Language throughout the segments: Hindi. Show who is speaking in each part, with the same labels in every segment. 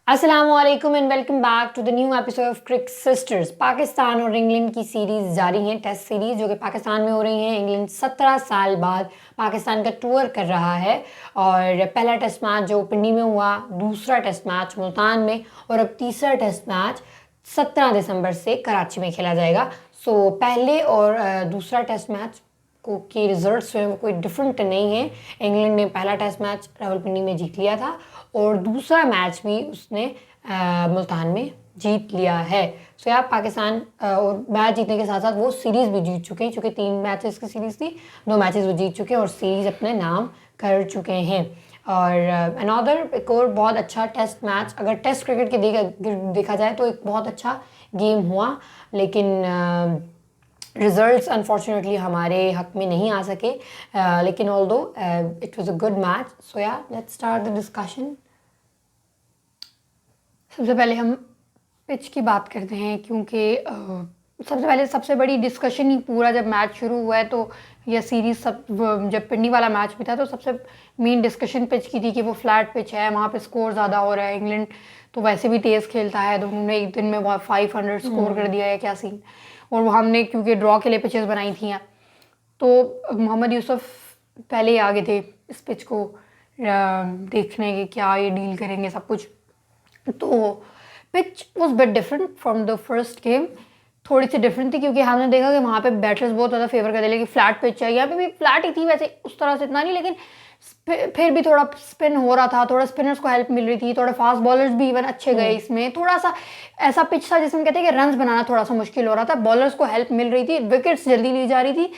Speaker 1: अस्सलामुअलैकुम and welcome back to the new episode of cric sisters. Pakistan और इंग्लैंड की सीरीज जारी है, टेस्ट सीरीज जो कि पाकिस्तान में हो रही है। इंग्लैंड 17 साल बाद पाकिस्तान का टूर कर रहा है और पहला टेस्ट मैच जो पिंडी में हुआ, दूसरा टेस्ट मैच मुल्तान में और अब तीसरा टेस्ट मैच 17 दिसंबर से कराची में खेला जाएगा। सो पहले और दूसरा टेस्ट मैच को के रिजल्ट्स जो है वो कोई डिफरेंट नहीं है। इंग्लैंड ने पहला टेस्ट मैच रावलपिंडी में जीत लिया था और दूसरा मैच भी उसने मुल्तान में जीत लिया है। सो यार पाकिस्तान और मैच जीतने के साथ साथ वो सीरीज़ भी जीत चुके हैं, चूँकि 3 मैचेस की सीरीज़ थी, 2 मैचेस वो जीत चुके हैं और सीरीज़ अपने नाम कर चुके हैं। और अनदर एक और बहुत अच्छा टेस्ट मैच, अगर टेस्ट क्रिकेट के देखा जाए तो एक बहुत अच्छा गेम हुआ, लेकिन रिजल्ट्स अनफॉर्चुनेटली हमारे हक में नहीं आ सके, लेकिन although it was a good match. So yeah let's start the discussion. सबसे पहले हम पिच की बात करते हैं, क्योंकि सबसे बड़ी डिस्कशन ही पूरा जब मैच शुरू हुआ है तो यह सीरीज़ जब पिंडी वाला मैच भी था तो सबसे मेन डिस्कशन पिच की थी कि वो फ्लैट पिच है, वहाँ पे स्कोर ज़्यादा हो रहा है। इंग्लैंड तो वैसे भी तेज़ खेलता है, तो उन्होंने एक दिन में 500 स्कोर कर दिया है, क्या सीन। और वो हमने क्योंकि ड्रॉ के लिए पिचेस बनाई थी तो मोहम्मद यूसुफ पहले ही आगे थे इस पिच को देखने के क्या ये डील करेंगे सब कुछ। तो pitch was bit different from the first game, थोड़ी सी डिफरेंट थी क्योंकि हमने देखा कि वहाँ पे बैटर्स बहुत ज़्यादा फेवर करते, लेकिन फ्लैट पिच है, यहाँ पे भी फ्लैट ही थी वैसे उस तरह से इतना नहीं, लेकिन फिर भी थोड़ा स्पिन हो रहा था, थोड़ा स्पिनर्स को हेल्प मिल रही थी, थोड़ा फास्ट बॉलर्स भी इवन अच्छे गए इसमें। थोड़ा सा ऐसा पिच था जिसमें कहते हैं कि रन्स बनाना थोड़ा सा मुश्किल हो रहा था, बॉलर्स को हेल्प मिल रही थी, विकेट्स जल्दी ली जा रही थी,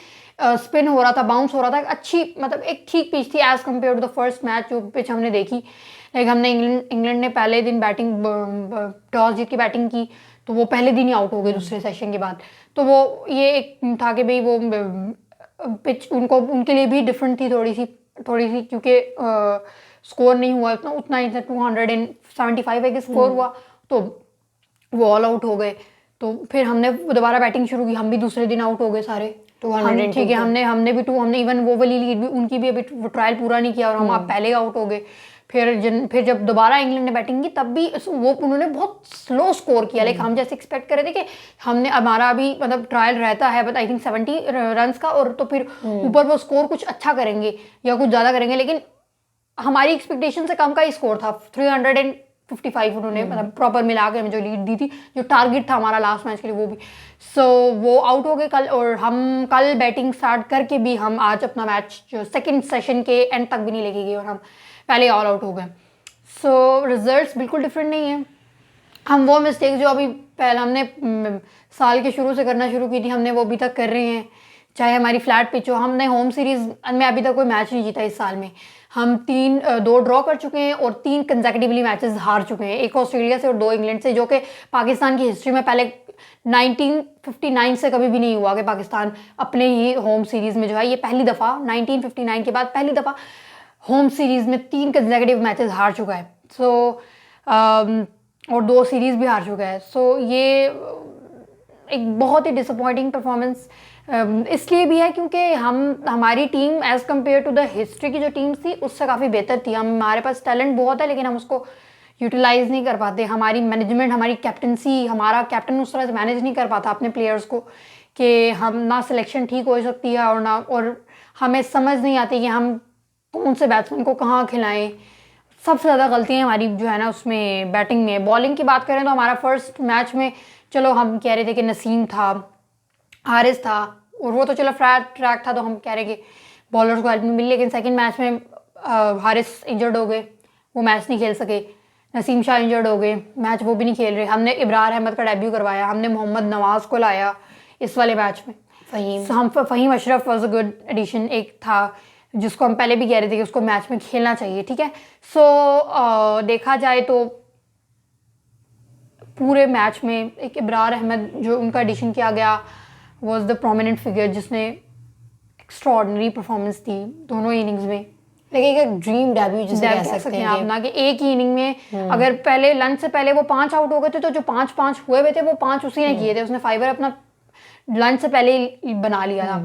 Speaker 1: स्पिन हो रहा था, बाउंस हो रहा था, अच्छी मतलब एक ठीक पिच थी as compare to the first match जो पिच हमने देखी। लाइक हमने इंग्लैंड ने पहले दिन बैटिंग टॉस जीत के बैटिंग की तो वो पहले दिन ही आउट हो गए दूसरे सेशन के बाद। तो वो ये एक था कि भाई वो पिच उनके लिए भी डिफरेंट थी थोड़ी सी क्योंकि स्कोर नहीं हुआ उतना ही था, 275 के स्कोर हुआ तो वो ऑल आउट हो गए। तो फिर हमने दोबारा बैटिंग शुरू की, हम भी दूसरे दिन आउट हो गए सारे 200। ठीक है, हमने भी हमने इवन वो वाली लीड भी उनकी भी अभी ट्रायल पूरा नहीं किया और हम आप पहले आउट हो गए। फिर जब दोबारा इंग्लैंड ने बैटिंग की तब भी वो उन्होंने बहुत स्लो स्कोर किया, लाइक हम जैसे एक्सपेक्ट कर रहे थे कि हमने हमारा अभी मतलब ट्रायल रहता है बट आई थिंक 70 रन्स का, और तो फिर ऊपर वो स्कोर कुछ अच्छा करेंगे या कुछ ज़्यादा करेंगे, लेकिन हमारी एक्सपेक्टेशन से कम का ही स्कोर था। 355 उन्होंने मतलब प्रॉपर मिला के हमें जो लीड दी थी, जो टारगेट था हमारा लास्ट मैच के लिए वो भी। वो आउट हो गए कल, और हम कल बैटिंग स्टार्ट करके भी हम आज अपना मैच जो सेकंड सेशन के एंड तक भी नहीं लेके गए और हम पहले ऑल आउट हो गए। रिजल्ट्स बिल्कुल डिफरेंट नहीं है। हम वो मिस्टेक जो अभी पहले हमने साल के शुरू से करना शुरू की थी, हमने वो अभी तक कर रहे हैं, चाहे हमारी फ्लैट पिच हो। हमने होम सीरीज़ में अभी तक कोई मैच नहीं जीता इस साल में। हम 2 ड्रॉ कर चुके हैं और 3 कंसेक्यूटिवली मैचेस हार चुके हैं, एक ऑस्ट्रेलिया से और 2 इंग्लैंड से, जो कि पाकिस्तान की हिस्ट्री में पहले 1959 से कभी भी नहीं हुआ कि पाकिस्तान अपने ही होम सीरीज़ में जो है, ये पहली दफ़ा 1959 के बाद पहली दफ़ा होम सीरीज़ में 3 कंसेक्यूटिव मैचेस हार चुका है। और 2 सीरीज़ भी हार चुका है। ये एक बहुत ही डिसअपॉइंटिंग परफॉर्मेंस इसलिए भी है क्योंकि हमारी team as compare to the history की जो टीम्स थी उससे काफ़ी बेहतर थी। हमारे पास टैलेंट बहुत है लेकिन हम उसको यूटिलाइज़ नहीं कर पाते। हमारी मैनेजमेंट, हमारी कैप्टनसी, हमारा कैप्टन उस तरह से मैनेज नहीं कर पाता अपने प्लेयर्स को कि हम ना सिलेक्शन ठीक हो सकती है और हमें समझ नहीं आती कि हम कौन से बैट्समैन को कहाँ खिलाएं। सबसे ज़्यादा गलतियाँ हमारी जो है ना उसमें बैटिंग में। बॉलिंग की बात करें तो हमारा फर्स्ट मैच में चलो हम कह रहे थे कि नसीम था, हारिस था, और वो तो चलो फ्लैट ट्रैक था तो हम कह रहे कि बॉलर्स को हेल्प नहीं मिली, लेकिन सेकंड मैच में हारिस इंजर्ड हो गए, वो मैच नहीं खेल सके। नसीम शाह इंजर्ड हो गए, मैच वो भी नहीं खेल रहे। हमने इब्रार अहमद का डेब्यू करवाया, हमने मोहम्मद नवाज़ को लाया इस वाले मैच में। Faheem Ashraf was a good addition, एक था जिसको हम पहले भी कह रहे थे कि उसको मैच में खेलना चाहिए। ठीक है, देखा जाए तो पूरे मैच में एक इब्रार अहमद जो उनका एडिशन किया गया वॉज द प्रोमिनेंट फिगर, जिसने एक्स्ट्रॉर्डनरी परफॉर्मेंस दी दोनों इनिंग्स में।
Speaker 2: लेकिन एक ड्रीम डेब्यू जिसे कह सकते हैं
Speaker 1: आप ना, कि एक ही इनिंग में अगर पहले लंच से पहले वो 5 आउट हो गए थे तो जो 5 हुए हुए थे वो 5 उसी ने किए थे, उसने फाइवर अपना लंच से पहले ही बना लिया था।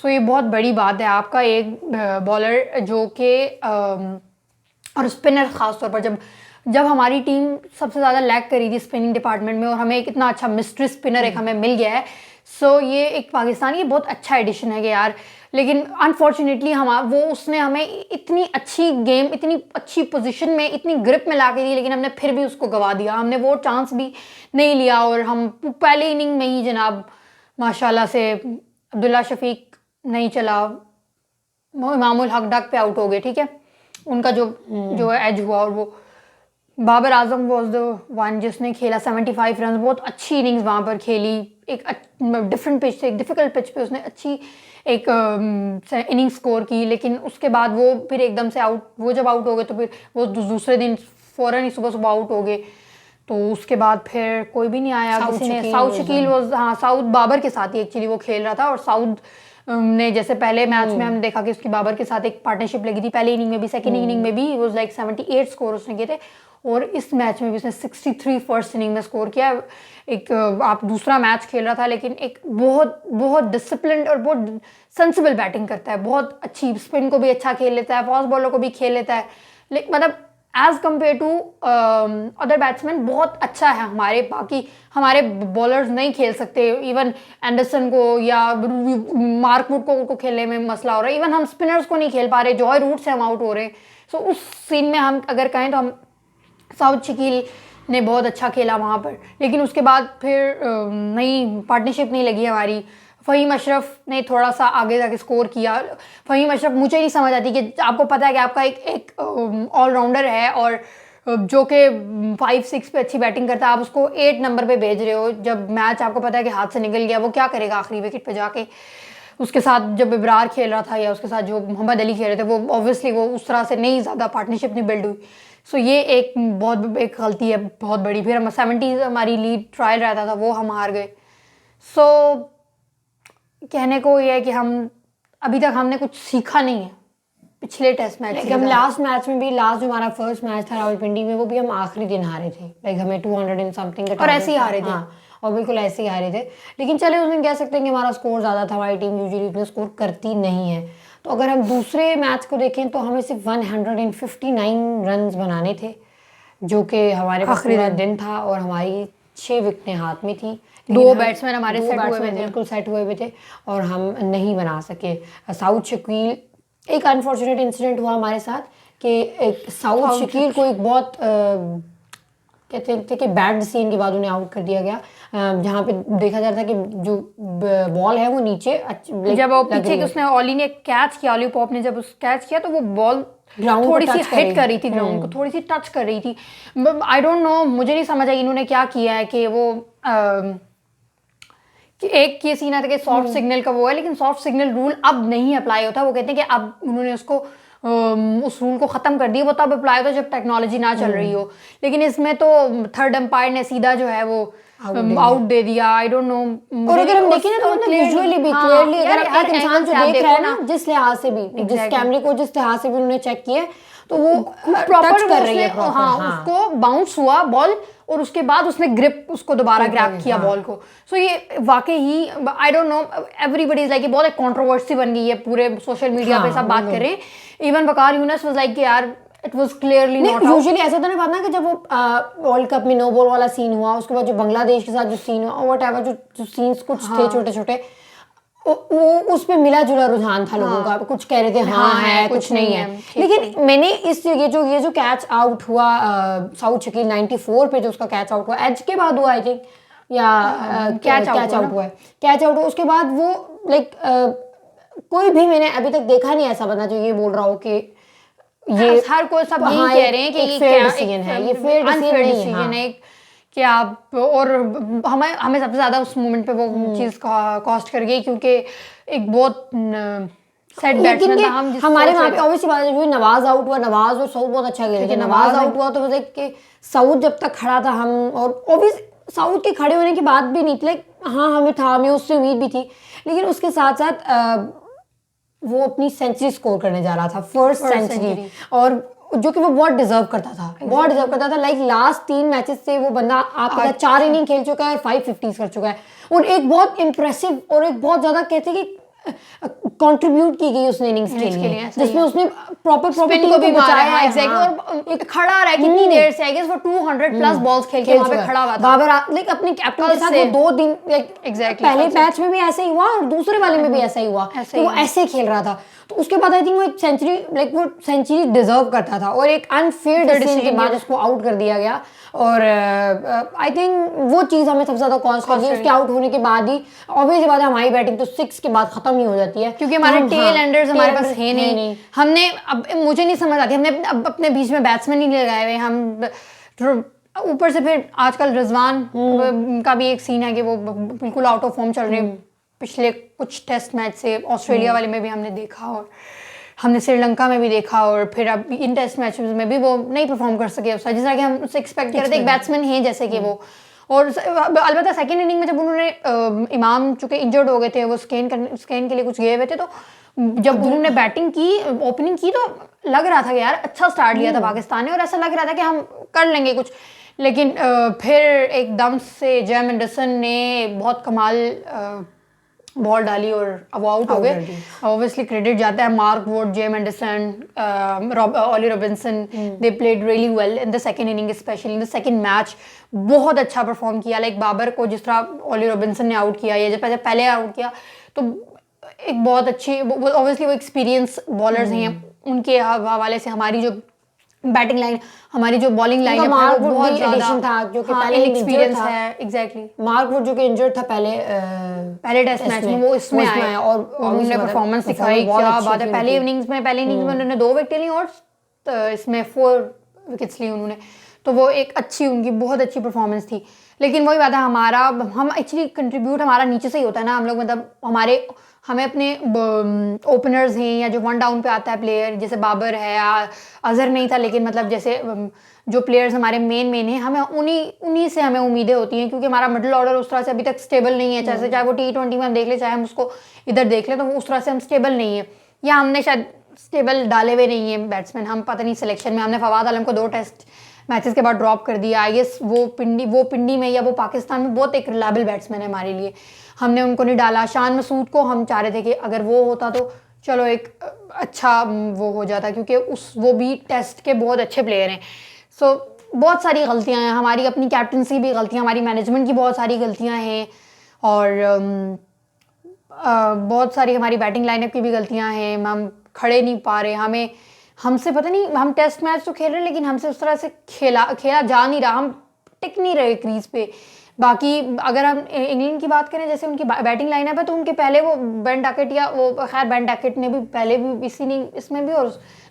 Speaker 1: ये बहुत बड़ी बात है। आपका एक बॉलर जो कि और स्पिनर खास तौर पर जब हमारी टीम सबसे ज़्यादा लैग करी थी स्पिनिंग डिपार्टमेंट में और हमें एक इतना अच्छा मिस्ट्री स्पिनर एक हमें मिल गया है, सो ये एक पाकिस्तानी बहुत अच्छा एडिशन है कि यार, लेकिन अनफॉर्चुनेटली उसने हमें इतनी अच्छी गेम, इतनी अच्छी पोजीशन में, इतनी ग्रिप में ला के दी, लेकिन हमने फिर भी उसको गवा दिया, हमने वो चांस भी नहीं लिया और हम पहले इनिंग में ही जनाब माशाल्लाह से अब्दुल्ला शफीक नहीं चला, इमामुल हक डक पे आउट हो गए, ठीक है, उनका जो एज हुआ, और वो Babar Azam was the one जिसने खेला 75 रन, बहुत अच्छी इनिंग्स वहाँ पर खेली, एक डिफरेंट पिच से, एक डिफ़िकल्ट पिच पे उसने अच्छी एक इनिंग स्कोर की, लेकिन उसके बाद वो फिर एकदम से वो जब आउट हो गए तो फिर वो दूसरे दिन फ़ौरन ही सुबह आउट हो गए, तो उसके बाद फिर कोई भी नहीं आया किसी ने। साउथ शकील वॉज, हाँ, साउथ बाबर के साथ ही एक्चुअली वो खेल रहा था, और साउथ ने जैसे पहले मैच में हमने देखा कि उसकी बाबर के साथ एक पार्टनरशिप लगी थी, पहले इनिंग में भी, सेकंड इनिंग में भी वॉज लाइक 78 स्कोर उसने किए थे, और इस मैच में भी उसने 63 फर्स्ट इनिंग में स्कोर किया। एक आप दूसरा मैच खेल रहा था, लेकिन एक बहुत बहुत डिसिप्लिन्ड और बहुत सेंसिबल बैटिंग करता है, बहुत अच्छी, स्पिन को भी अच्छा खेल लेता है, फास्ट बॉलर को भी खेल लेता है, लेकिन मतलब as compare to other batsman बहुत अच्छा है। हमारे बॉलर्स नहीं खेल सकते, इवन एंडरसन को या मार्क वुड को खेलने में मसला हो रहा है, इवन हम स्पिनर्स को नहीं खेल पा रहे, जॉय रूट से हम आउट हो रहे हैं। सो उस सीन में हम अगर कहें तो हम साउथ शकील ने बहुत अच्छा खेला वहाँ पर, लेकिन उसके बाद फिर नई पार्टनरशिप नहीं लगी हमारी। फ़हीम अशरफ ने थोड़ा सा आगे जाके स्कोर किया। फ़हीम अशरफ, मुझे नहीं समझ आती कि आपको पता है कि आपका एक ऑलराउंडर है और जो कि 5-6 पे अच्छी बैटिंग करता है, आप उसको 8 नंबर पे भेज रहे हो, जब मैच आपको पता है कि हाथ से निकल गया, वो क्या करेगा आखिरी विकेट पे जाके। उसके साथ जब इब्रार खेल रहा था या उसके साथ जो मोहम्मद अली खेल रहे थे, वो ऑब्वियसली वो उस तरह से नहीं, ज़्यादा पार्टनरशिप नहीं बिल्ड हुई। सो ये एक गलती है बहुत बड़ी। फिर हम 70 हमारी लीड ट्रायल रहता था, वो हम हार गए। सो कहने को ये है कि हम अभी तक हमने कुछ सीखा नहीं है पिछले टेस्ट मैच।
Speaker 2: हम लास्ट मैच में भी, लास्ट जो हमारा फर्स्ट मैच था रावलपिंडी में, वो भी हम आखिरी दिन हारे थे, लाइक हमें 200 एंड समथिंग का,
Speaker 1: और ऐसे ही हारे थे।
Speaker 2: हाँ, और बिल्कुल ऐसे ही हारे थे। लेकिन चले उस दिन कह सकते हैं कि हमारा स्कोर ज़्यादा था, हमारी टीम यूजुअली उतना स्कोर करती नहीं है। तो अगर हम दूसरे मैच को देखें तो हमें सिर्फ 159 रन बनाने थे, जो कि हमारे पास पूरा दिन था, और हमारी 6 विकेटें हाथ में थी।
Speaker 1: दो बैट्समैन हमारे
Speaker 2: बिल्कुल सेट हुए हुए थे और हम नहीं बना सके। साउथ शकील, एक अनफॉर्चुनेट इंसिडेंट हुआ हमारे साथ कि एक साउथ शकील को एक बहुत कहते थे कि बैड डिसीजन के बाद उन्हें आउट कर दिया गया, जहाँ पे देखा जा रहा था कि जो बॉल है वो नीचे,
Speaker 1: जब वो पीछे कि उसने ऑली ने कैच किया, ऑली पॉप ने जब उस कैच किया तो वो बॉल ग्राउंड थोड़ी सी हिट कर रही थी, ग्राउंड को थोड़ी सी टच कर रही थी। आई डोंट नो, मुझे नहीं समझ आई इन्होंने क्या किया है कि वो कि एक ये सीन आता है कि सॉफ्ट सिग्नल का वो है, लेकिन सॉफ्ट सिग्नल रूल अब नहीं अप्लाई होता। वो कहते हैं कि अब उन्होंने उसको उस रूल को ख़त्म कर दिया, वो तब अप्लाई होता जब टेक्नोलॉजी ना चल रही हो, लेकिन इसमें तो थर्ड एम्पायर ने सीधा जो है वो आउट दे दिया। आई डोंट नो।
Speaker 2: और अगर हम देखें ना तो मतलब विजुअली भी क्लियरली, अगर एक इंसान जो देख रहा है ना, जिस लिहाज से भी, जिस कैमरे को जिस लिहाज से भी उन्होंने चेक किया, तो वो
Speaker 1: प्रॉपर कर रही है, हाँ, उसको बाउंस हुआ बॉल और उसके बाद उसने ग्रिप, उसको दोबारा ग्रैब किया बॉल को। सो ये वाकई ही, I don't know, everybody is like, बहुत एक कंट्रोवर्सी बन गई है, पूरे सोशल मीडिया पे सब बात कर रहे हैं। Even Waqar Yunus was like कि यार it was clearly not out.
Speaker 2: Usually ऐसा तो नहीं बात ना कि जब वो वर्ल्ड कप में नो बॉल वाला सीन हुआ, उसके बाद जो बांग्लादेश के साथ जो सीन हुआ, व्हाटएवर जो सीन्स कुछ थे छोटे छोटे, वो उसमें मिला जुला रुझान था लोगों का, कुछ कह रहे थे हाँ है, कुछ नहीं है। लेकिन मैंने ये जो कैच आउट हुआ साउथ शकील 94 पे, जो उसका कैच आउट हुआ एज के बाद हुआ, आई थिंक, या कैच आउट हुआ है, कैच आउट हुआ उसके बाद, वो लाइक कोई भी मैंने अभी तक देखा नहीं ऐसा बंदा जो ये बोल रहा हो कि ये
Speaker 1: हर कोई सब यही कह रहे हैं कि ये
Speaker 2: फेयर डिसीजन है, ये फेयर डिसीजन है
Speaker 1: कि आप, और हमें सबसे ज़्यादा उस मोमेंट पे वो चीज़ कॉस्ट कर गई, क्योंकि एक बहुत सेट बैट्समैन था। हम
Speaker 2: हमारे वहाँ पे ऑब्वियसली बात है, नवाज आउट हुआ, नवाज और साउथ बहुत अच्छा खेले थे, नवाज आउट हुआ तो लाइक कि साउथ जब तक खड़ा था हम, और ऑब्वियसली साउथ के खड़े होने की बात भी नहीं थी, लाइक हाँ हमें उससे उम्मीद भी थी, लेकिन उसके साथ साथ वो अपनी सेंचुरी स्कोर करने जा रहा था, फर्स्ट सेंचुरी, और जो कि वो बहुत डिजर्व करता था, लाइक लास्ट 3 मैचेस से वो बंदा आपका 4 इनिंग खेल चुका है और 5 50s कर चुका है, और एक बहुत इंप्रेसिव और एक बहुत ज़्यादा कहते हैं कि कंट्रीब्यूट की गई उसने इनिंग्स के लिए, जिसमें उसने प्रॉपर
Speaker 1: स्पिन को भी बचाया एग्जैक्टली, और एक खड़ा रहा कितनी देर से, आई गेस वो 200 प्लस बॉल्स खेल के वहां पे खड़ा हुआ था
Speaker 2: बाबर लाइक अपने कैप्टन के साथ वो 2 दिन
Speaker 1: एग्जैक्टली
Speaker 2: पहले मैच में भी ऐसे ही हुआ और दूसरे वाले में भी ऐसा ही हुआ कि वो ऐसे खेल रहा था। तो उसके बाद आई थिंक वो एक सेंचुरी लाइक वो सेंचुरी डिजर्व करता था और एक अनफेयर डिसीजन के बाद उसको आउट कर दिया गया। और आई थिंक वो चीज़ हमें सबसे ज़्यादा कॉस्ट कर दी। उसके आउट होने के बाद ही ऑब्वियस बात है हमारी बैटिंग तो 6 के बाद खत्म ही हो जाती है,
Speaker 1: क्योंकि हमारे टेल एंडर्स हमारे पास है नहीं। हमने अब मुझे नहीं समझ आती, हमने अब अपने बीच में बैट्समैन नहीं लगाए हुए, हम ऊपर से फिर आजकल रिजवान का भी एक सीन है कि वो बिल्कुल आउट ऑफ फॉर्म चल रहे हैं पिछले कुछ टेस्ट मैच से, ऑस्ट्रेलिया वाले में भी हमने देखा और हमने श्रीलंका में भी देखा, और फिर अब इन टेस्ट मैचेस में भी वो नहीं परफॉर्म कर सके उस जैसा कि हम उससे एक्सपेक्ट कर रहे थे। एक बैट्समैन है जैसे कि वो, और अलबत्ता सेकंड इनिंग में जब उन्होंने इमाम चूंकि इंजर्ड हो गए थे, वो स्कैन के लिए कुछ गए हुए थे, तो जब उन्होंने बैटिंग की ओपनिंग की तो लग रहा था कि यार अच्छा स्टार्ट लिया था पाकिस्तान ने और ऐसा लग रहा था कि हम कर लेंगे कुछ, लेकिन फिर एकदम से जेम एंडरसन ने बहुत कमाल बॉल डाली और अब आउट हो गए। ऑब्वियसली क्रेडिट जाता है Mark Wood, James Anderson, Ollie Robinson, they played really well in the second inning, specially in the second match बहुत अच्छा परफॉर्म किया। लाइक बाबर को जिस तरह ऑली रॉबिन्सन ने आउट किया या जब पहले आउट किया, तो एक बहुत अच्छी ऑब्वियसली वो एक्सपीरियंस बॉलर्स हैं, उनके हवाले से हमारी जो बैटिंग लाइन, हमारी जो बॉलिंग लाइन है
Speaker 2: मार्क वुड भी एडिशन था जो कि पहले
Speaker 1: एक्सपीरियंस है एग्जैक्टली।
Speaker 2: मार्क वुड जो कि इंजर्ड था पहले
Speaker 1: टेस्ट मैच में, वो इसमें आए और उन्होंने परफॉर्मेंस दिखाई, क्या बात है। पहले इनिंग्स में उन्होंने 2 विकेट ली और इसमें 4 विकेट्स ली उन्होंने, तो वो एक अच्छी उनकी बहुत अच्छी परफॉर्मेंस थी। लेकिन वही बात है हम एक्चुअली कंट्रीब्यूट हमारा नीचे से ही होता है ना, हम लोग मतलब हमें अपने ओपनर्स हैं या जो 1 डाउन पे आता है प्लेयर, जैसे बाबर है, अजहर नहीं था लेकिन मतलब जैसे जो प्लेयर्स हमारे मेन हैं, हमें उन्हीं से हमें उम्मीदें होती हैं, क्योंकि हमारा मिडिल ऑर्डर उस तरह से अभी तक स्टेबल नहीं है। चाहे वो T20 में हम देख ले, चाहे हम उसको इधर देख लें, तो उस तरह से हम स्टेबल नहीं है, या हमने शायद स्टेबल डाले हुए नहीं है बैट्समैन। हम पता नहीं सिलेक्शन में हमने फवाद आलम को 2 टेस्ट मैचेस के बाद ड्रॉप कर दिया। आई गेस वो पिंडी में या वो पाकिस्तान में बहुत एक रिलायबल बैट्समैन है हमारे लिए, हमने उनको नहीं डाला। शान मसूद को हम चाह रहे थे कि अगर वो होता तो चलो एक अच्छा वो हो जाता, क्योंकि वो भी टेस्ट के बहुत अच्छे प्लेयर हैं। सो बहुत सारी गलतियां हैं हमारी, अपनी कैप्टनसी भी गलतियां, हमारी मैनेजमेंट की बहुत सारी गलतियां हैं, और बहुत सारी हमारी बैटिंग लाइनअप की भी गलतियां हैं। हम खड़े नहीं पा रहे, हमसे पता नहीं, हम टेस्ट मैच तो खेल रहे हैं लेकिन हमसे उस तरह से खेला जा नहीं रहा, हम टिक नहीं रहे क्रीज पे। बाकी अगर हम इंग्लैंड की बात करें, जैसे उनकी बैटिंग लाइनअप है, तो उनके पहले वो बेन डैकेट, या वो खैर बेन डैकेट ने भी पहले भी इसमें भी और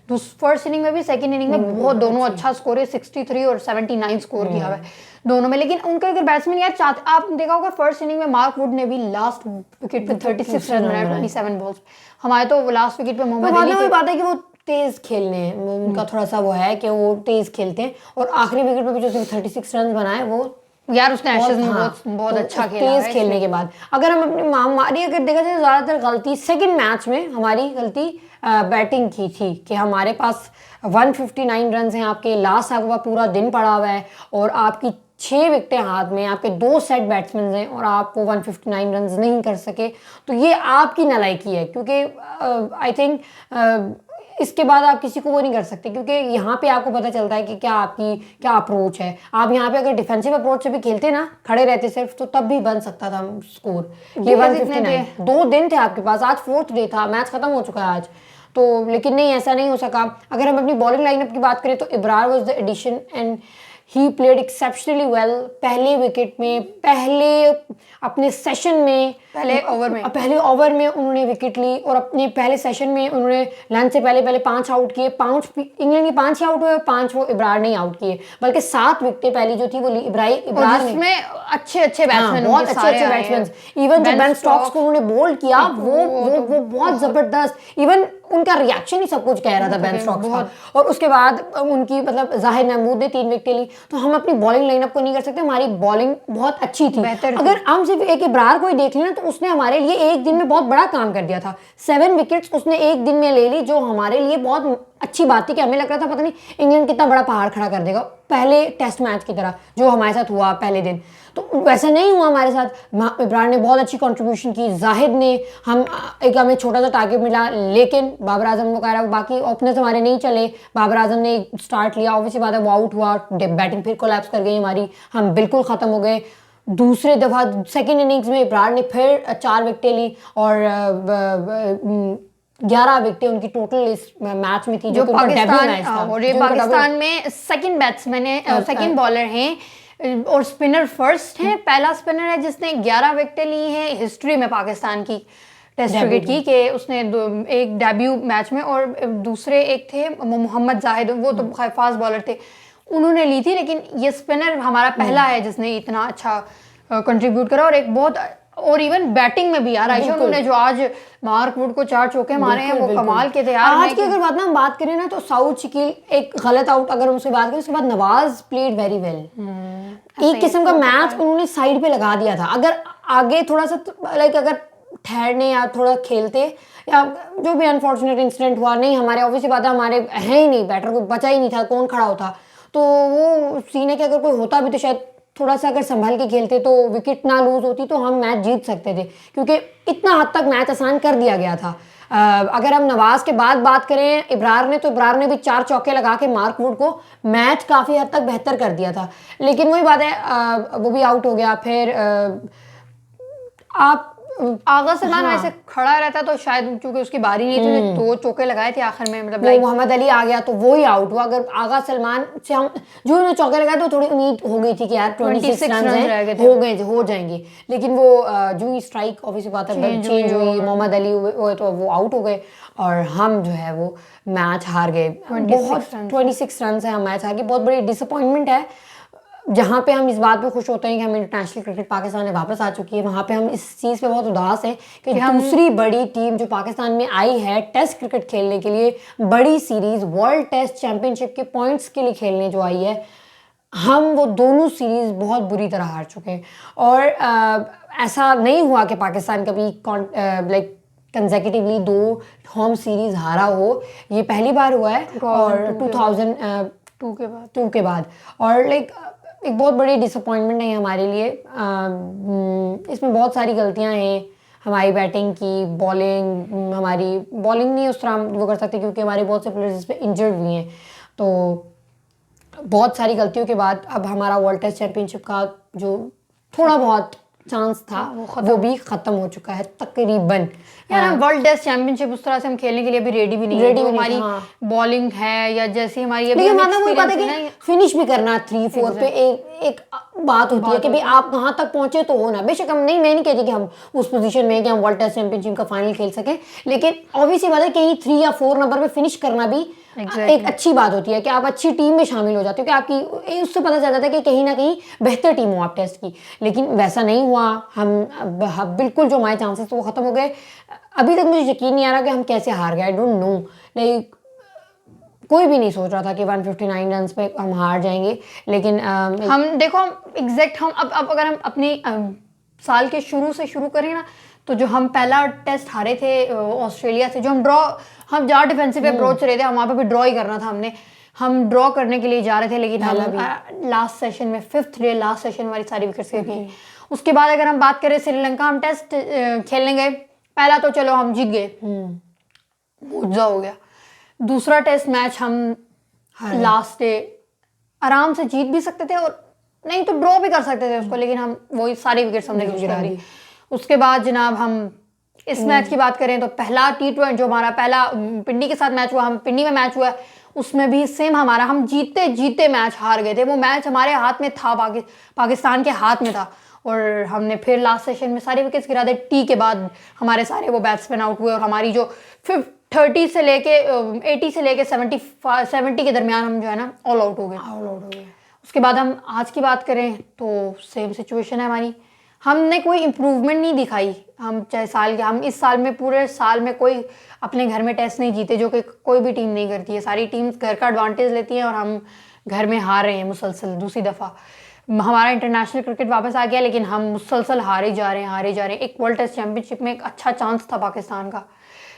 Speaker 1: फर्स्ट इनिंग में भी सेकंड इनिंग में बहुत दोनों अच्छा स्कोर है, 63 और 79 स्कोर किया हुआ है दोनों में। लेकिन उनका अगर बैट्समैन यार आप देखा होगा फर्स्ट इनिंग में मार्क वुड ने भी लास्ट विकेट पे 36 रन बनाए 27 बॉल्स। हमारे तो लास्ट विकेट पे मोहम्मद अली की बात है कि वो तेज खेलने हैं, उनका थोड़ा सा वो है कि वो तेज खेलते हैं, और आखिरी विकेट पे भी जो 36 रन बनाए वो यार उसने एशेज में बहुत अच्छा खेला तेज खेलने के बाद। अगर हम अपनी हमारी अगर देखा जाए ज़्यादातर गलती सेकंड मैच में हमारी गलती बैटिंग की थी कि हमारे पास 159 रन हैं, आपके लास्ट आपके पास पूरा दिन पड़ा हुआ है और आपकी 6 विकेटें हाथ में, आपके 2 सेट बैट्समैन हैं और आप वो 159 रन नहीं कर सके, तो ये आपकी नालायकी है। क्योंकि आई थिंक इसके बाद आप किसी को वो नहीं कर सकते, क्योंकि यहाँ पे आपको पता चलता है कि क्या अप्रोच है। आप यहाँ पे अगर डिफेंसिव अप्रोच से भी खेलते ना, खड़े रहते सिर्फ, तो तब भी बन सकता था स्कोर। ये 159 2 दिन थे आपके पास, आज 4th डे था, मैच खत्म हो चुका है आज तो, लेकिन नहीं ऐसा नहीं हो सका। अगर हम अपनी बॉलिंग लाइनअप की बात करें तो Abrar was the addition and he played exceptionally well. पहले विकेट में, पहले अपने सेशन में, पहले ओवर में उन्होंने विकेट ली, और अपने पहले सेशन में उन्होंने लंच से पहले 5 आउट किए। 5 इंग्लैंड के 5 ही आउट हुए, 5 वो इब्रार नहीं आउट किए, बल्कि 7 विकेटें पहली जो थी वो इब्रार में अच्छे बैट्समैन, बहुत अच्छे बैट्समैन। इवन जो बेन स्टोक्स को उन्होंने बोल्ड किया वो बहुत जबरदस्त, इवन उनका रिएक्शन ही सब कुछ कह रहा था बेन स्टोक्स का। और उसके बाद उनकी मतलब जाहिर महमूद ने 3 विकेटें ली। तो हम अपनी बॉलिंग लाइनअप को नहीं कर सकते, हमारी बॉलिंग बहुत अच्छी थी, अगर हम सिर्फ एक इब्रार को ही देख लें तो उसने हमारे लिए एक दिन में बहुत बड़ा काम कर दिया था। 7 विकेट्स उसने एक दिन में ले ली, जो हमारे लिए बहुत
Speaker 2: अच्छी बात थी कि हमें लग रहा था पता नहीं इंग्लैंड कितना बड़ा पहाड़ खड़ा कर देगा पहले टेस्ट मैच की तरह जो हमारे साथ हुआ पहले दिन, तो वैसा नहीं हुआ हमारे साथ। इब्रार ने बहुत अच्छी कंट्रीब्यूशन की, जाहिद ने हमें छोटा सा टारगेट मिला, लेकिन बाबर आजम वगैरह बाकी ओपनर्स हमारे नहीं चले। बाबर आजम ने स्टार्ट लिया, ऑब्वियसली बात है वो आउट हुआ, बैटिंग फिर कोलैप्स कर गई हमारी, हम बिल्कुल ख़त्म हो गए। दूसरे दफ़ा सेकेंड इनिंग्स में इब्रार ने फिर 4 विकेटें ली और 11 विकेटें उनकी टोटल इस मैच में थी,
Speaker 1: जो
Speaker 2: कि उनका डेब्यू
Speaker 1: पाकिस्तान
Speaker 2: मैच था।
Speaker 1: और ये पाकिस्तान में सेकंड बैट्समैन है, सेकंड बॉलर हैं और स्पिनर फर्स्ट हैं। पहला स्पिनर है जिसने 11 विकेटें ली हैं हिस्ट्री में पाकिस्तान की टेस्ट क्रिकेट की, कि उसने एक डेब्यू मैच में, और दूसरे एक थे मोहम्मद जाहिद, वो तो फास्ट बॉलर थे, उन्होंने ली थी। लेकिन ये स्पिनर हमारा पहला है जिसने इतना अच्छा कंट्रीब्यूट करा, और एक बहुत, और इवन बैटिंग में भी यार आयशा, उन्होंने जो आज मार्क वुड को 4 चौके मारे हैं वो कमाल के थे यार।
Speaker 2: आज की अगर हम बात करें ना, तो साउथ शकील एक गलत आउट अगर उनसे बात करें, उसके बाद नवाज प्लेड वेरी वेल। एक किस्म का मैच उन्होंने साइड पे लगा दिया था। अगर आगे थोड़ा सा लाइक अगर ठहरने या थोड़ा खेलते, या जो भी अनफॉर्चुनेट इंसिडेंट हुआ, नहीं हमारे ऑब्वियसली बात है हमारे है ही नहीं बैटर, कोई बचा ही नहीं था, कौन खड़ा होता, तो वो सीन है कि अगर कोई होता भी तो शायद थोड़ा सा अगर संभल के खेलते तो विकेट ना लूज होती तो हम मैच जीत सकते थे, क्योंकि इतना हद तक मैच आसान कर दिया गया था। अगर हम नवाज के बाद बात करें इब्रार ने, तो इब्रार ने भी 4 चौके लगा के मार्क वुड को मैच काफ़ी हद तक बेहतर कर दिया था। लेकिन वही बात है वो भी आउट हो गया। फिर आप
Speaker 1: आगा सलमान वैसे खड़ा रहता तो शायद, क्योंकि उसकी बारी नहीं थी, तो 2 चौके लगाए थे आखिर में, मतलब
Speaker 2: मोहम्मद अली आ गया तो वो ही आउट हुआ। अगर आगा सलमान से हम जो उन्होंने चौके लगाए तो थोड़ी उम्मीद हो गई थी कि यार 26 रन हो जाएंगे, लेकिन वो जो ही स्ट्राइक ऑब्वियसली बात है चेंज हुई, मोहम्मद अली हुए तो वो आउट हो गए और हम जो है वो मैच हार गए। बहुत 26 रन से हम मैच हार गए, बहुत बड़ी डिसअपॉइंटमेंट है। जहाँ पे हम इस बात पे खुश होते हैं कि हम इंटरनेशनल क्रिकेट पाकिस्तान में वापस आ चुकी है, वहाँ पे हम इस चीज़ पे बहुत उदास हैं कि दूसरी बड़ी टीम जो पाकिस्तान में आई है टेस्ट क्रिकेट खेलने के लिए, बड़ी सीरीज़ वर्ल्ड टेस्ट चैम्पियनशिप के पॉइंट्स के लिए खेलने जो आई है, हम वो दोनों सीरीज़ बहुत बुरी तरह हार चुके हैं। और ऐसा नहीं हुआ कि पाकिस्तान कभी लाइक कंसेक्यूटिवली 2 होम सीरीज़ हारा हो, ये पहली बार हुआ है और 2002 के बाद। और लाइक एक बहुत बड़ी डिसअपॉइंटमेंट है हमारे लिए। इसमें बहुत सारी गलतियां हैं हमारी बैटिंग की, बॉलिंग, हमारी बॉलिंग नहीं उस तरह हम वो कर सकते क्योंकि हमारे बहुत से प्लेयर्स इस पर इंजर्ड हुए हैं। तो बहुत सारी गलतियों के बाद अब हमारा वर्ल्ड टेस्ट चैम्पियनशिप का जो थोड़ा बहुत चांस था वो भी खत्म हो चुका है तकरीबन।
Speaker 1: यार वर्ल्ड टेस्ट चैंपियनशिप उस तरह से हम खेलने के लिए अभी रेडी भी नहीं है। हमारी बॉलिंग है या जैसी हमारी
Speaker 2: लेकिन मतलब वो बात है कि फिनिश भी करना 3-4 पे एक बात होती है कि भाई आप वहां तक पहुंचे तो हो ना। बेशक हम नहीं, मैं नहीं कहती कि हम उस पोजीशन में कि हम वर्ल्ड टेस्ट चैंपियनशिप का फाइनल खेल सकें, लेकिन ऑब्वियसली बात है कहीं 3 या 4 नंबर पे फिनिश करना भी एक अच्छी बात होती है कि आप अच्छी टीम में शामिल हो जाते हो, कि आपकी उससे पता चल जाता है कि कहीं ना कहीं बेहतर टीम हो आप टेस्ट की। लेकिन वैसा नहीं हुआ, हम बिल्कुल जो हमारे चांसेस थे वो खत्म हो गए। अभी तक मुझे यकीन नहीं आ रहा कि हम कैसे हार गए। आई डोंट नो, लाइक कोई भी नहीं सोच रहा था कि 159 रन पे हम हार जाएंगे। लेकिन
Speaker 1: हम देखो, हम एग्जैक्ट हम अब अगर हम अपनी साल के शुरू से शुरू करें ना, तो जो हम पहला टेस्ट हारे थे ऑस्ट्रेलिया से, जो हम ज़्यादा डिफेंसिव अप्रोच रहे थे, हम वहाँ पे भी ड्रॉ ही करना था हमने, हम ड्रॉ करने के लिए जा रहे थे, लेकिन हम लास्ट सेशन में 5th डे लास्ट सेशन हमारी सारी विकेट्स गई। उसके बाद अगर हम बात करें श्रीलंका, हम टेस्ट खेलने गए, पहला तो चलो हम जीत गए, मुआवजा हो गया। दूसरा टेस्ट मैच हम लास्ट डे आराम से जीत भी सकते थे और नहीं तो ड्रॉ भी कर सकते थे उसको, लेकिन हम वही सारी विकेट्स हमने गिरा दी। उसके बाद जनाब हम इस मैच की बात करें तो पहला T20 जो हमारा पहला पिंडी के साथ मैच हुआ, हम पिंडी में मैच हुआ, उसमें भी सेम हमारा हम जीते जीते मैच हार गए थे। वो मैच हमारे हाथ में था, पाकिस्तान के हाथ में था, और हमने फिर लास्ट सेशन में सारी विकेट्स गिरा दी। टी के बाद हमारे सारे वो बैट्समैन आउट हुए और हमारी जो 30 से लेके 80 से लेके 70 के दरमियान हम जो है ना ऑल आउट हो गए। उसके बाद हम आज की बात करें तो सेम सिचुएशन है हमारी, हमने कोई इम्प्रूवमेंट नहीं दिखाई। हम चाहे हम इस साल में पूरे साल में कोई अपने घर में टेस्ट नहीं जीते, जो कि कोई भी टीम नहीं करती है। सारी टीम्स घर का एडवांटेज लेती हैं और हम घर में हार रहे हैं मुसलसल दूसरी दफ़ा। हमारा इंटरनेशनल क्रिकेट वापस आ गया, लेकिन हम मुसलसल हारे जा रहे हैं। एक वर्ल्ड टेस्ट चैंपियनशिप में एक अच्छा चांस था पाकिस्तान का,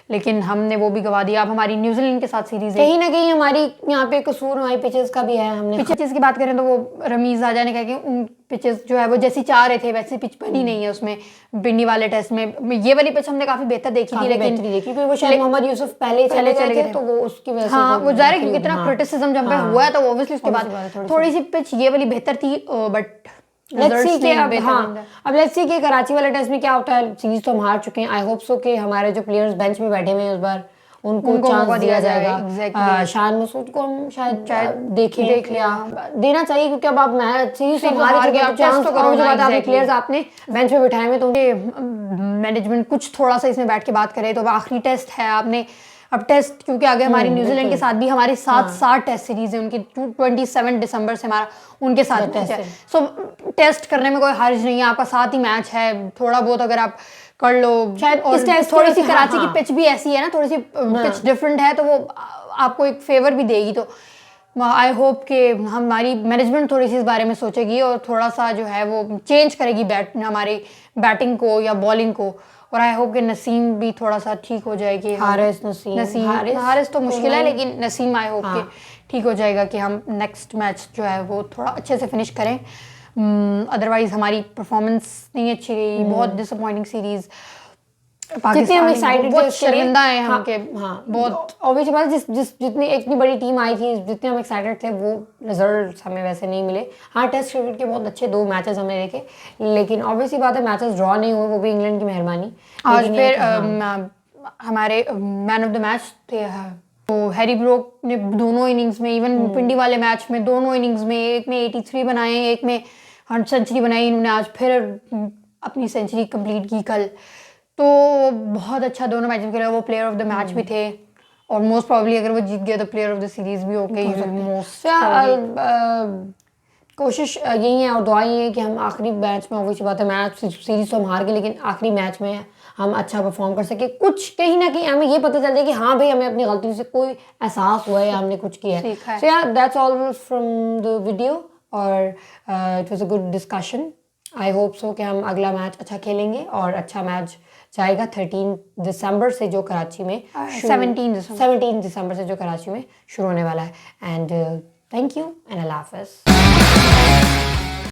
Speaker 1: लेकिन हमने वो भी गवा दिया। अब हमारी न्यूजीलैंड के साथ सीरीज है।
Speaker 2: कहीं ना कहीं हमारी यहाँ पे कसूर हमारी पिचेस का भी है। हमने
Speaker 1: पिचेस की बात करें तो वो रमीज आजा ने कहा कि उन पिचेस जो है वो जैसी चाह रहे थे वैसी पिच बनी नहीं है उसमें, पिंडी वाले टेस्ट में। ये वाली पिच हमने काफी बेहतर देखी थी, लेकिन
Speaker 2: देखी वो शायद मोहम्मद यूसुफ पहले चले गए थे तो वो उसकी वजह से
Speaker 1: हाँ वो जाहिर है क्योंकि इतना क्रिटिसिज्म जब पे हुआ है तो ऑब्वियसली उसके बाद थोड़ी सी पिच ये वाली बेहतर थी, बट
Speaker 2: लेट्स सी कि अब लेट्स सी कि कराची वाले टेस्ट में क्या होता है। सीरीज तो हम हार चुके हैं। आई होप सो कि हमारे जो प्लेयर्स बेंच में बैठे हुए हैं उस बार उनको चांस दिया जाएगा। शान मसूद को हम शायद देख लिया देना चाहिए, क्योंकि अब आप मैच सीरीज तो हार चुके हैं, चांस तो करो। जो बात आपने प्लेयर्स आपने बेंच पे बिठाए हुए तो
Speaker 1: मैनेजमेंट कुछ थोड़ा सा इसमें बैठ के बात करे। तो अब आखिरी टेस्ट है, आपने अब टेस्ट क्योंकि आगे हमारी न्यूजीलैंड के साथ भी हमारी 7 टेस्ट सीरीज है उनकी, 27 दिसंबर से हमारा उनके साथ टेस्ट है। सो टेस्ट करने में कोई हर्ज नहीं है, आपका 7 ही मैच है, थोड़ा बहुत अगर आप कर लो शायद। इस टेस्ट थोड़ी सी कराची की पिच भी ऐसी है ना, थोड़ी सी पिच डिफरेंट है तो वो आपको एक फेवर भी देगी। तो आई होप कि हमारी मैनेजमेंट थोड़ी सी इस बारे में सोचेगी और थोड़ा सा जो है वो चेंज करेगी हमारी बैटिंग को या बॉलिंग को। और आई होप कि नसीम भी थोड़ा सा ठीक हो जाएगी। हारिस तो मुश्किल है, लेकिन नसीम आई होप कि ठीक हो जाएगा कि हम नेक्स्ट मैच जो है वो थोड़ा अच्छे से फिनिश करें। अदरवाइज हमारी परफॉर्मेंस नहीं अच्छी रही, बहुत डिसअपॉइंटिंग सीरीज।
Speaker 2: जितने हम एक्साइटेड थे
Speaker 1: बहुत शर्मिंदा है हम के,
Speaker 2: बहुत ऑब्वियस बात है। जितनी इतनी बड़ी टीम आई थी, जितने हम एक्साइटेड थे वो रिजल्ट हमें वैसे नहीं मिले। हाँ टेस्ट क्रिकेट के बहुत अच्छे 2 मैचेस हमने देखे, लेकिन ऑब्वियसली बात है मैचेस ड्रॉ नहीं हुए, वो भी इंग्लैंड की मेहरबानी।
Speaker 1: आज फिर हमारे मैन ऑफ द मैच थे तो हैरी ब्रोक ने दोनों इनिंग्स में, इवन पिंडी वाले मैच में दोनों इनिंग्स में, एक में 83 बनाए, एक में 100 सेंचुरी बनाई इन्होंने। आज फिर अपनी सेंचुरी कंप्लीट की कल, तो बहुत अच्छा दोनों मैच में खेला। वो प्लेयर ऑफ द मैच भी थे और मोस्ट प्रोबेबली अगर वो जीत गया तो प्लेयर ऑफ द सीरीज भी होंगे।
Speaker 2: कोशिश यही है और दुआ यही है कि हम आखिरी मैच में, ऑब्वियसली बात है मैच सीरीज तो हम हार गए, लेकिन आखिरी मैच में हम अच्छा परफॉर्म कर सके। कुछ कहीं ना कहीं हमें ये पता चल जाए कि हाँ भाई हमें अपनी गलतियों से कोई एहसास हुआ है या हमने कुछ किया है। So yeah that's all from the video और it was a good discussion. I hope so कि हम अगला मैच अच्छा खेलेंगे और अच्छा मैच जाएगा 13 दिसंबर से जो कराची में
Speaker 1: 17 दिसंबर
Speaker 2: से जो कराची में शुरू होने वाला है। एंड थैंक यू एंड अल्लाह हाफ़िज़।